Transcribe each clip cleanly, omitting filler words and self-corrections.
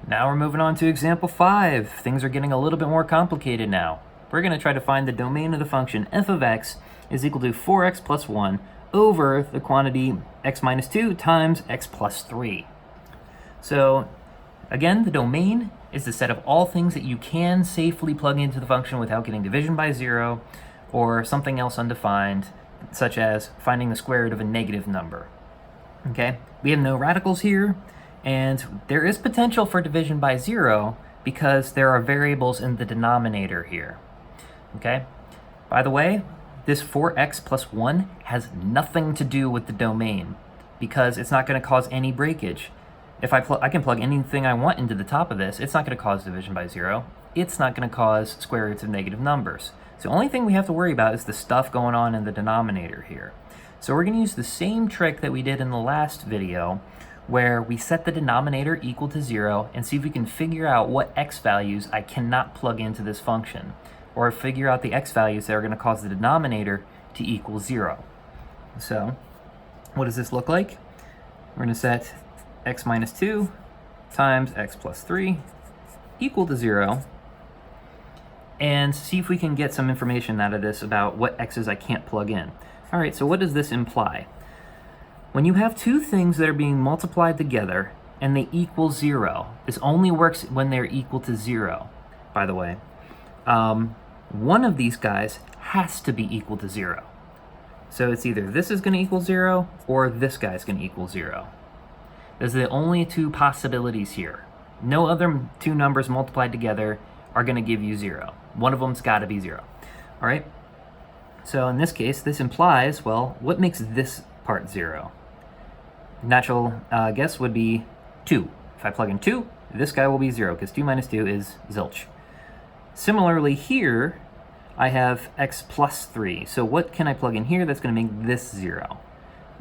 Now we're moving on to example 5. Things are getting a little bit more complicated now. We're going to try to find the domain of the function f of x is equal to 4x plus 1 over the quantity x minus 2 times x plus 3. So again, the domain is the set of all things that you can safely plug into the function without getting division by 0 or something else undefined, such as finding the square root of a negative number. Okay, we have no radicals here, and there is potential for division by 0 because there are variables in the denominator here. Okay, by the way, this 4x plus 1 has nothing to do with the domain because it's not going to cause any breakage. If I can plug anything I want into the top of this, it's not going to cause division by 0. It's not going to cause square roots of negative numbers. So the only thing we have to worry about is the stuff going on in the denominator here. So we're going to use the same trick that we did in the last video, where we set the denominator equal to 0 and see if we can figure out what x values I cannot plug into this function, or figure out the x values that are going to cause the denominator to equal 0. So what does this look like? We're going to set x minus 2 times x plus 3 equal to 0, and see if we can get some information out of this about what x's I can't plug in. All right, so what does this imply? When you have two things that are being multiplied together and they equal 0, this only works when they're equal to 0, by the way. One of these guys has to be equal to 0. So it's either this is going to equal 0 or this guy's going to equal 0. Those are the only two possibilities here. No other two numbers multiplied together are going to give you 0. One of them's got to be 0. All right? So in this case, this implies, well, what makes this part 0? Natural guess would be 2. If I plug in 2, this guy will be 0, because 2 minus 2 is zilch. Similarly here, I have x plus 3. So what can I plug in here that's going to make this 0?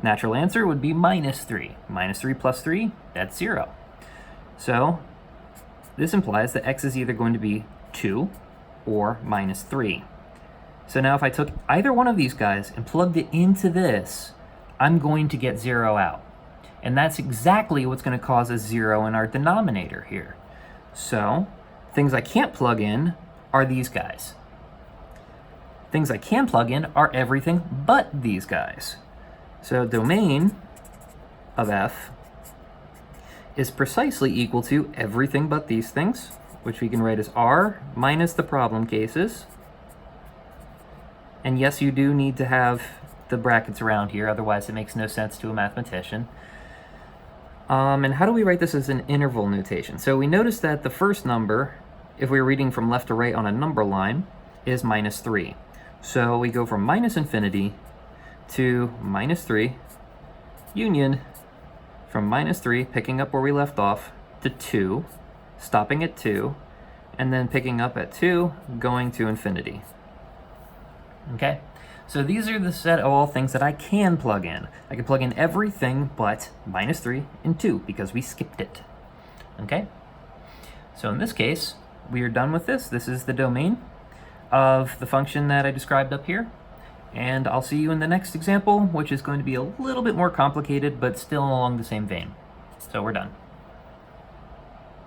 Natural answer would be minus 3. Minus 3 plus 3, that's 0. So this implies that x is either going to be 2 or minus 3. So now if I took either one of these guys and plugged it into this, I'm going to get 0 out. And that's exactly what's going to cause a 0 in our denominator here. So things I can't plug in are these guys. Things I can plug in are everything but these guys. So domain of f is precisely equal to everything but these things, which we can write as r minus the problem cases. And yes, you do need to have the brackets around here, otherwise it makes no sense to a mathematician. And how do we write this as an interval notation? So we notice that the first number, if we're reading from left to right on a number line, is minus 3. So we go from minus infinity to minus 3, union from minus 3, picking up where we left off, to 2, stopping at 2, and then picking up at 2, going to infinity. Okay, so these are the set of all things that I can plug in. I can plug in everything but minus 3 and 2 because we skipped it. Okay, so in this case, we are done with this. This is the domain of the function that I described up here. And I'll see you in the next example, which is going to be a little bit more complicated, but still along the same vein. So we're done.